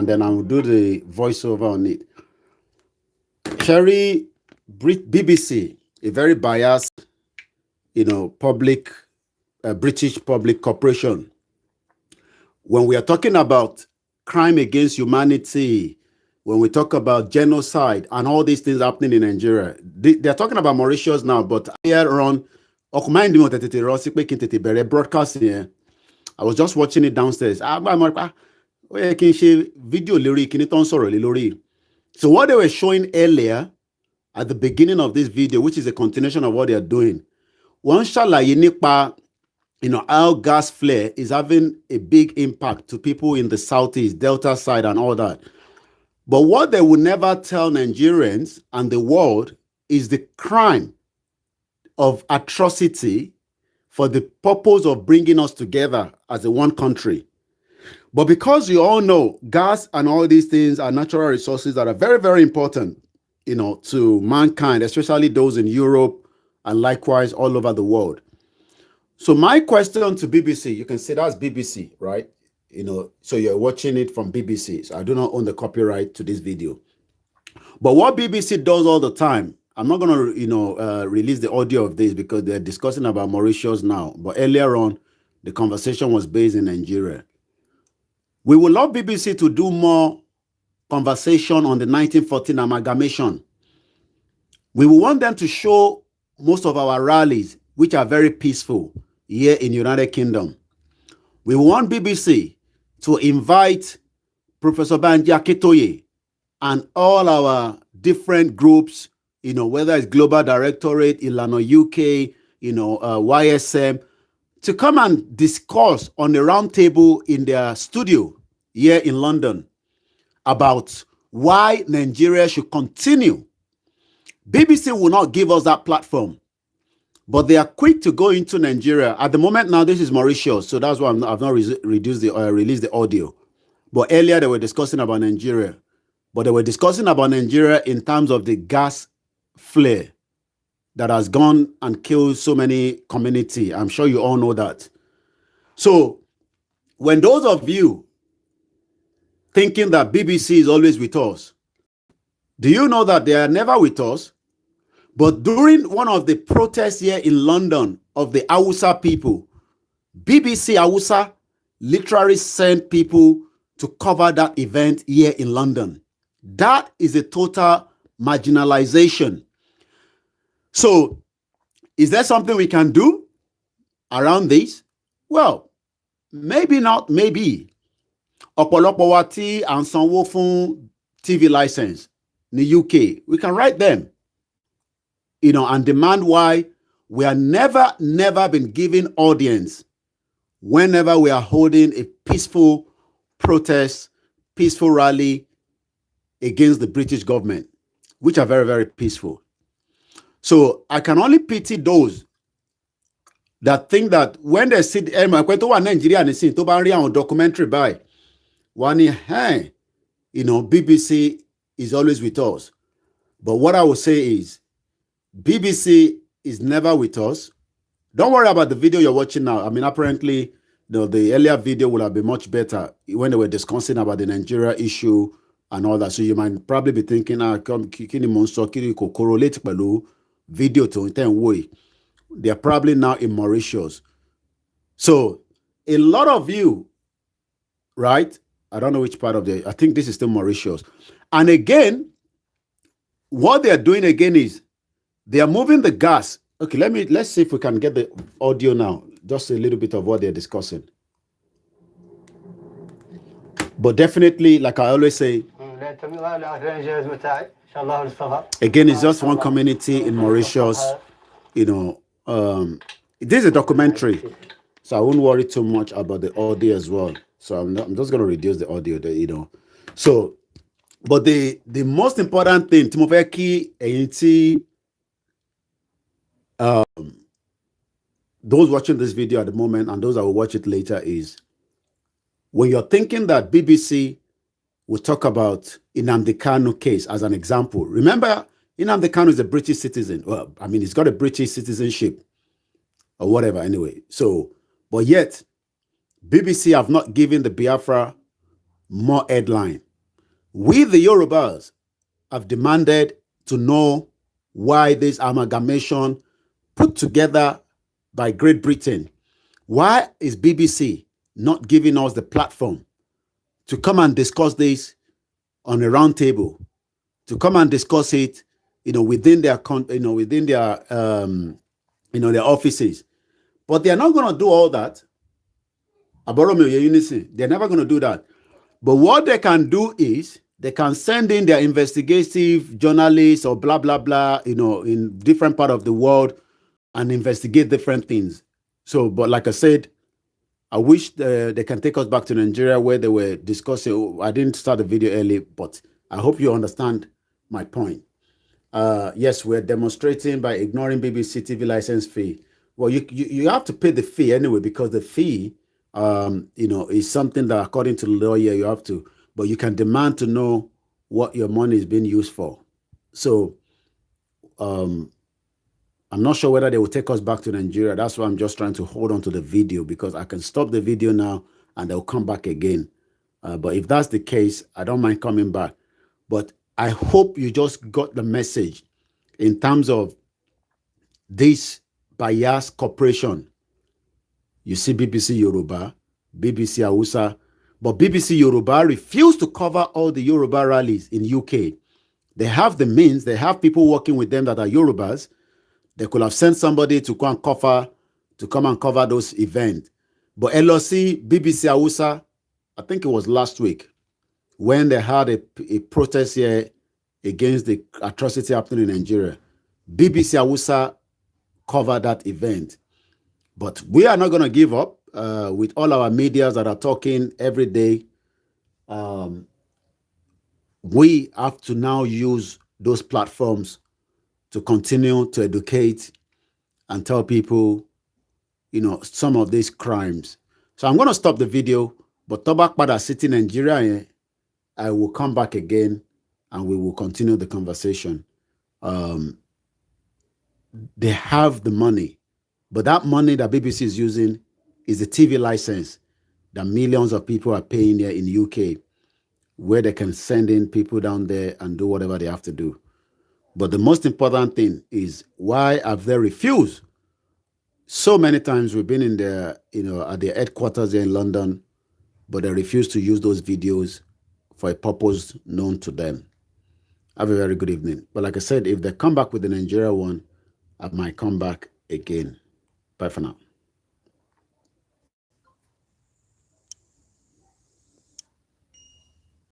and then I'll do the voiceover on it. Sherry, BBC, a very biased, public, British public corporation. When we are talking about crime against humanity, when we talk about genocide and all these things happening in Nigeria, they're talking about Mauritius now, but earlier on, broadcasting here. I was just watching it downstairs. So what they were showing earlier at the beginning of this video, which is a continuation of what they're doing, one ṣàlàyé nípa how gas flare is having a big impact to people in the southeast, Delta side and all that. But what they will never tell Nigerians and the world is the crime of atrocity for the purpose of bringing us together as a one country. But because you all know gas and all these things are natural resources that are very, very important, to mankind, especially those in Europe and likewise all over the world. So my question to BBC, you can say that's BBC, right? So you're watching it from BBC. So I do not own the copyright to this video. But what BBC does all the time, I'm not going to, release the audio of this because they're discussing about Mauritius now. But earlier on, the conversation was based in Nigeria. We would love BBC to do more conversation on the 1914 amalgamation. We will want them to show most of our rallies, which are very peaceful here in United Kingdom. We want BBC to invite Professor Banji Akintoye and all our different groups, whether it's Global Directorate, Ilana UK, YSM, to come and discuss on the round table in their studio here in London about why Nigeria should continue. BBC will not give us that platform, but they are quick to go into Nigeria. At the moment now, this is Mauritius, so that's why I've not released the audio. But earlier they were discussing about Nigeria. But they were discussing about Nigeria in terms of the gas flare that has gone and killed so many community. I'm sure you all know that. So when those of you thinking that BBC is always with us, do you know that they are never with us? But during one of the protests here in London of the Hausa people, BBC Hausa literally sent people to cover that event here in London. That is a total marginalization. So, is there something we can do around this? Well, maybe not, maybe. Ọ̀pọ̀lọpọ̀ wa tí à ń sanwó fún TV license ní UK, we can write them, and demand why we are never been given audience whenever we are holding a peaceful protest, peaceful rally against the British government, which are very, very peaceful. So I can only pity those that think that when they see Nigeria and see documentary by BBC is always with us. But what I will say is BBC is never with us. Don't worry about the video you're watching now. I mean, apparently the earlier video would have been much better when they were discussing about the Nigeria issue and all that. So you might probably be thinking, video to 10 way. They are probably now in Mauritius. So a lot of you, right? I don't know which part of I think this is still Mauritius. And again, what they are doing again is they are moving the gas. Okay, let's see if we can get the audio now. Just a little bit of what they're discussing. But definitely, like I always say, again, it's just one community in Mauritius. This is a documentary, so I won't worry too much about the audio as well. So I'm just going to reduce the audio, So, but the most important thing, Timofeki, those watching this video at the moment and those that will watch it later is when you're thinking that BBC will talk about Nnamdi Kanu case as an example. Remember, Nnamdi Kanu is a British citizen. Well, I mean, he's got a British citizenship or whatever anyway. So, but yet, BBC have not given the Biafra more headline. We, the Yorubas, have demanded to know why this amalgamation put together by Great Britain, why is BBC not giving us the platform to come and discuss this on a round table, to come and discuss it, within their, their offices? But they are not going to do all that. They're never going to do that. But what they can do is they can send in their investigative journalists or blah, blah, blah, in different part of the world and investigate different things. So, but like I said, I wish they can take us back to Nigeria where they were discussing. I didn't start the video early, but I hope you understand my point. Yes, we're demonstrating by ignoring BBC TV license fee. Well, you have to pay the fee anyway, because the fee, is something that according to the lawyer you have to, but you can demand to know what your money is being used for. So, I'm not sure whether they will take us back to Nigeria. That's why I'm just trying to hold on to the video, because I can stop the video now and they'll come back again. But if that's the case, I don't mind coming back. But I hope you just got the message in terms of this bias corporation. You see BBC Yoruba, BBC Hausa, but BBC Yoruba refused to cover all the Yoruba rallies in UK. They have the means, they have people working with them that are Yorubas. They could have sent somebody to come and cover those events. But LOC, BBC Hausa, I think it was last week, when they had a protest here against the atrocity happening in Nigeria, BBC Hausa covered that event. But we are not going to give up with all our medias that are talking every day. We have to now use those platforms to continue to educate and tell people, some of these crimes. So I'm going to stop the video, but Tobak Pada City, Nigeria, I will come back again and we will continue the conversation. They have the money, but that money that BBC is using is the TV license that millions of people are paying here in the UK, where they can send in people down there and do whatever they have to do. But the most important thing is, why have they refused? So many times we've been in their, at their headquarters here in London, but they refuse to use those videos for a purpose known to them. Have a very good evening. But like I said, if they come back with the Nigeria one, I might come back again. Bye for now.